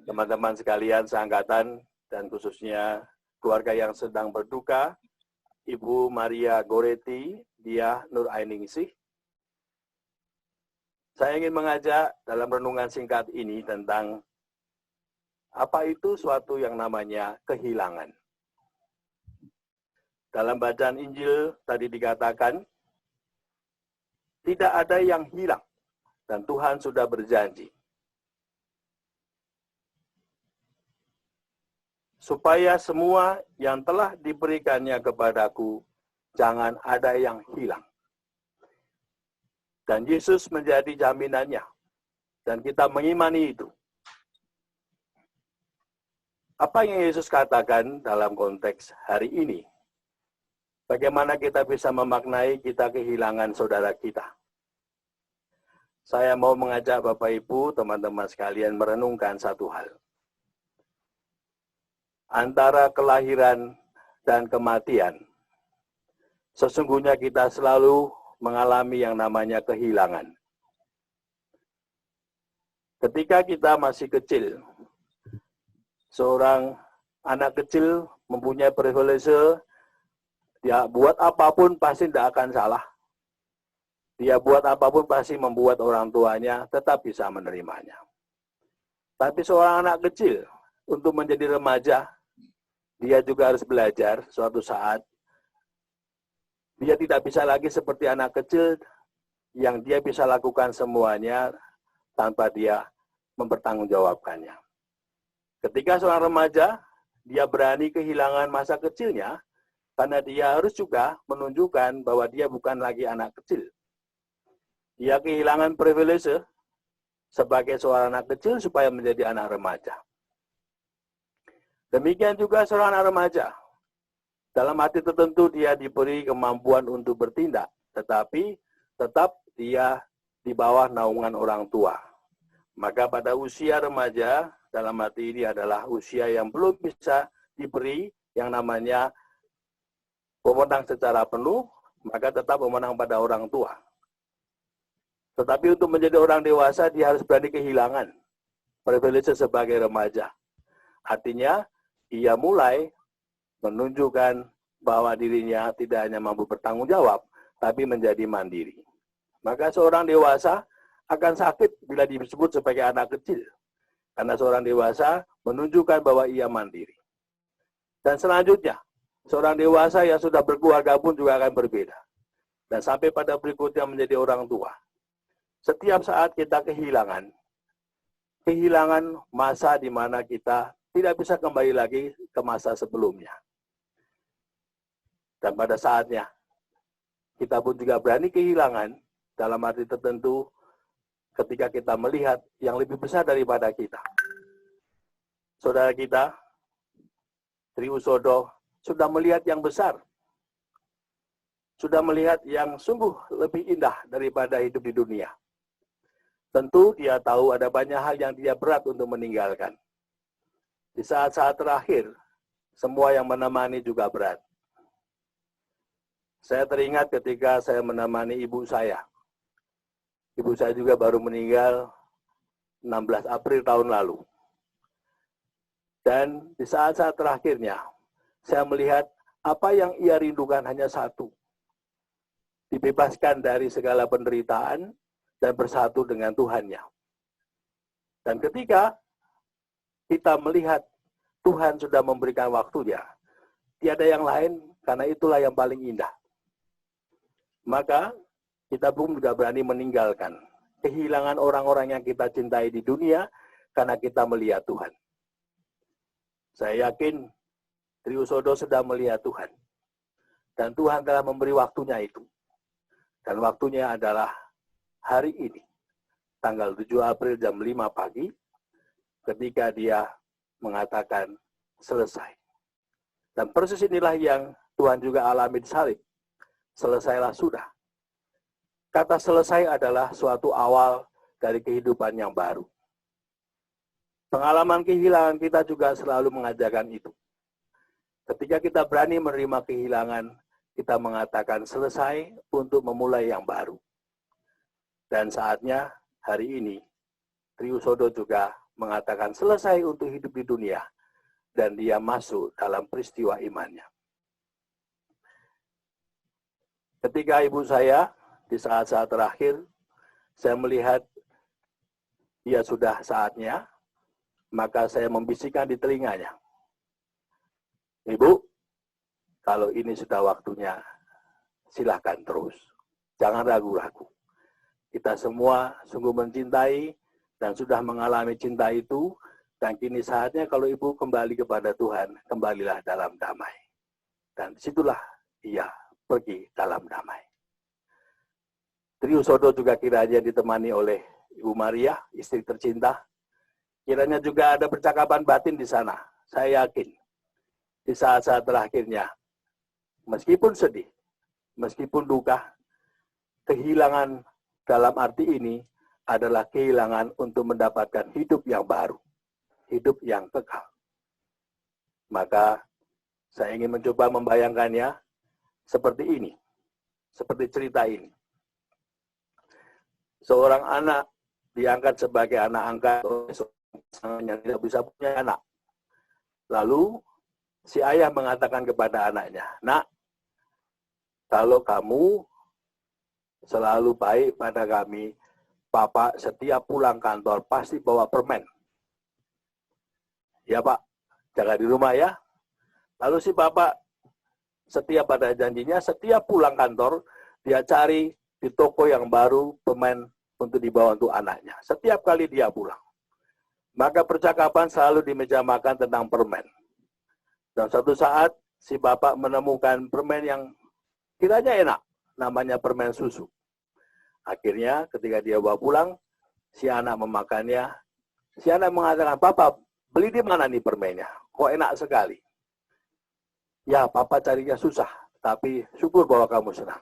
teman-teman sekalian seangkatan, dan khususnya keluarga yang sedang berduka, Ibu Maria Goreti, Diah Nur Ainingsih. Saya ingin mengajak dalam renungan singkat ini tentang apa itu suatu yang namanya kehilangan. Dalam bacaan Injil tadi dikatakan, tidak ada yang hilang, dan Tuhan sudah berjanji supaya semua yang telah diberikannya kepadaku, jangan ada yang hilang. Dan Yesus menjadi jaminannya, dan kita mengimani itu. Apa yang Yesus katakan dalam konteks hari ini? Bagaimana kita bisa memaknai kita kehilangan saudara kita? Saya mau mengajak Bapak Ibu, teman-teman sekalian merenungkan satu hal. Antara kelahiran dan kematian, sesungguhnya kita selalu mengalami yang namanya kehilangan. Ketika kita masih kecil, seorang anak kecil mempunyai privilege, dia buat apapun pasti tidak akan salah. Dia buat apapun pasti membuat orang tuanya tetap bisa menerimanya. Tapi seorang anak kecil, untuk menjadi remaja, dia juga harus belajar suatu saat. Dia tidak bisa lagi seperti anak kecil yang dia bisa lakukan semuanya tanpa dia mempertanggungjawabkannya. Ketika seorang remaja, dia berani kehilangan masa kecilnya, karena dia harus juga menunjukkan bahwa dia bukan lagi anak kecil. Dia kehilangan privilege sebagai seorang anak kecil supaya menjadi anak remaja. Demikian juga seorang anak remaja. Dalam arti tertentu dia diberi kemampuan untuk bertindak, tetapi tetap dia di bawah naungan orang tua. Maka pada usia remaja, dalam arti ini adalah usia yang belum bisa diberi yang namanya pemenang secara penuh, maka tetap memenang pada orang tua. Tetapi untuk menjadi orang dewasa, dia harus berani kehilangan privilege sebagai remaja. Artinya, ia mulai menunjukkan bahwa dirinya tidak hanya mampu bertanggung jawab, tapi menjadi mandiri. Maka seorang dewasa akan sakit bila disebut sebagai anak kecil. Karena seorang dewasa menunjukkan bahwa ia mandiri. Dan selanjutnya, seorang dewasa yang sudah berkeluarga pun juga akan berbeda. Dan sampai pada berikutnya menjadi orang tua. Setiap saat kita kehilangan masa di mana kita tidak bisa kembali lagi ke masa sebelumnya. Dan pada saatnya, kita pun juga berani kehilangan dalam arti tertentu ketika kita melihat yang lebih besar daripada kita. Saudara kita, Triusodo, sudah melihat yang besar. Sudah melihat yang sungguh lebih indah daripada hidup di dunia. Tentu dia tahu ada banyak hal yang dia berat untuk meninggalkan. Di saat-saat terakhir, semua yang menemani juga berat. Saya teringat ketika saya menemani ibu saya. Ibu saya juga baru meninggal 16 April tahun lalu. Dan di saat-saat terakhirnya, saya melihat apa yang ia rindukan hanya satu. Dibebaskan dari segala penderitaan dan bersatu dengan Tuhannya. Dan ketika kita melihat Tuhan sudah memberikan waktunya, tiada yang lain karena itulah yang paling indah. Maka kita pun juga berani meninggalkan kehilangan orang-orang yang kita cintai di dunia karena kita melihat Tuhan. Saya yakin Triusodo sudah melihat Tuhan. Dan Tuhan telah memberi waktunya itu. Dan waktunya adalah hari ini, tanggal 7 April jam 5 pagi, ketika dia mengatakan selesai. Dan persis inilah yang Tuhan juga alami di salib. Selesailah sudah. Kata selesai adalah suatu awal dari kehidupan yang baru. Pengalaman kehilangan kita juga selalu mengajarkan itu. Ketika kita berani menerima kehilangan, kita mengatakan selesai untuk memulai yang baru. Dan saatnya hari ini, Triusodo juga mengatakan selesai untuk hidup di dunia, dan dia masuk dalam peristiwa imannya. Ketika ibu saya di saat-saat terakhir, saya melihat dia sudah saatnya, maka saya membisikkan di telinganya, "Ibu, kalau ini sudah waktunya, silakan terus. Jangan ragu-ragu. Kita semua sungguh mencintai dan sudah mengalami cinta itu, dan kini saatnya kalau ibu kembali kepada Tuhan, kembalilah dalam damai." Dan disitulah ia pergi dalam damai. Triusodo juga kiranya ditemani oleh Ibu Maria, istri tercinta. Kiranya juga ada percakapan batin di sana. Saya yakin di saat-saat terakhirnya, meskipun sedih, meskipun duka, kehilangan dalam arti ini adalah kehilangan untuk mendapatkan hidup yang baru, hidup yang kekal. Maka saya ingin mencoba membayangkannya seperti ini, seperti cerita ini. Seorang anak diangkat sebagai anak angkat oleh seorang yang tidak bisa punya anak. Lalu si ayah mengatakan kepada anaknya, "Nak, kalau kamu selalu baik pada kami, Papa setiap pulang kantor pasti bawa permen." "Ya Pak, jaga di rumah ya." Lalu si bapak setiap pada janjinya, setiap pulang kantor, dia cari di toko yang baru permen untuk dibawa untuk anaknya. Setiap kali dia pulang. Maka percakapan selalu di meja makan tentang permen. Dan suatu saat, si bapak menemukan permen yang kiranya enak, namanya permen susu. Akhirnya ketika dia bawa pulang, si anak memakannya. Si anak mengatakan, "Papa, beli di mana nih permennya? Kok enak sekali?" "Ya, Papa carinya susah, tapi syukur bahwa kamu senang."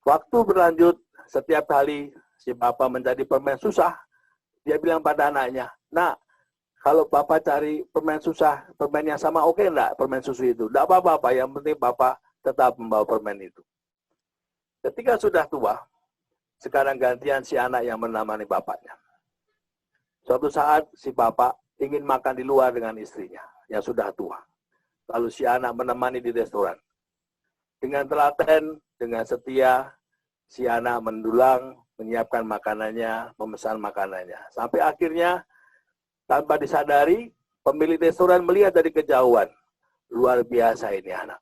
Waktu berlanjut, setiap kali si Papa mencari permen susah, dia bilang pada anaknya, "Nak, kalau Papa cari permen susah, permen yang sama oke enggak permen susu itu?" "Enggak apa-apa, Pak, yang penting Papa tetap membawa permen itu." Ketika sudah tua, sekarang gantian si anak yang menemani bapaknya. Suatu saat si bapak ingin makan di luar dengan istrinya yang sudah tua. Lalu si anak menemani di restoran. Dengan telaten, dengan setia, si anak mendulang, menyiapkan makanannya, memesan makanannya. Sampai akhirnya, tanpa disadari, pemilik restoran melihat dari kejauhan. Luar biasa ini anak.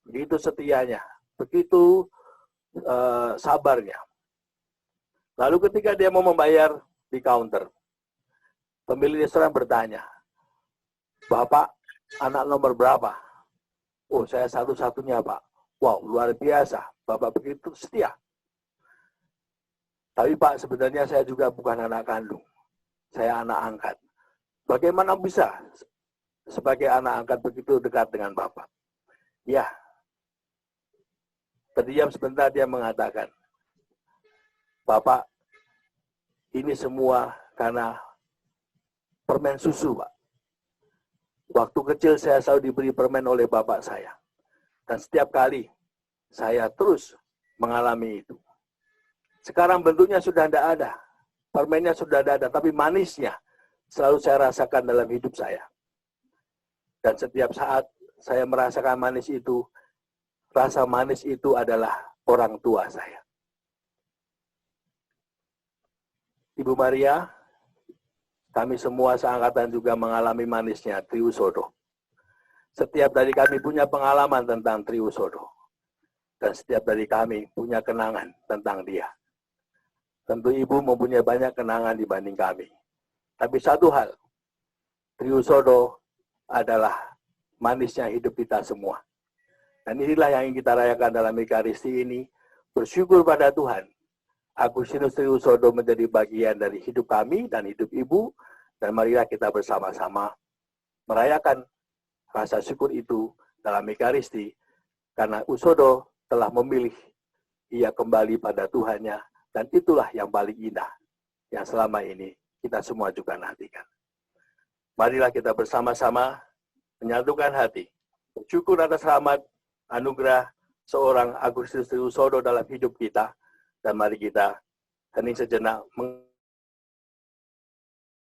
Begitu setianya, begitu sabarnya. Lalu ketika dia mau membayar di counter, pemilik restoran bertanya, "Bapak, anak nomor berapa?" "Oh, saya satu-satunya, Pak." "Wow, luar biasa. Bapak begitu setia." "Tapi Pak, sebenarnya saya juga bukan anak kandung. Saya anak angkat." "Bagaimana bisa sebagai anak angkat begitu dekat dengan Bapak?" "Ya." Terdiam sebentar dia mengatakan, "Bapak, ini semua karena permen susu, Pak. Waktu kecil saya selalu diberi permen oleh bapak saya. Dan setiap kali saya terus mengalami itu. Sekarang bentuknya sudah tidak ada. Permennya sudah tidak ada, tapi manisnya selalu saya rasakan dalam hidup saya. Dan setiap saat saya merasakan manis itu, rasa manis itu adalah orang tua saya." Ibu Maria, kami semua seangkatan juga mengalami manisnya Triusodo. Setiap dari kami punya pengalaman tentang Triusodo. Dan setiap dari kami punya kenangan tentang dia. Tentu ibu mempunyai banyak kenangan dibanding kami. Tapi satu hal, Triusodo adalah manisnya hidup kita semua. Dan inilah yang ingin kita rayakan dalam Ekaristi ini. Bersyukur pada Tuhan. Agustinus Triusodo menjadi bagian dari hidup kami dan hidup ibu. Dan marilah kita bersama-sama merayakan rasa syukur itu dalam Ekaristi. Karena Usodo telah memilih ia kembali pada Tuhannya. Dan itulah yang paling indah yang selama ini kita semua juga nantikan. Marilah kita bersama-sama menyatukan hati. Bersyukur atas rahmat anugerah seorang Agustinus Triusodo dalam hidup kita. Dan mari kita hening sejenak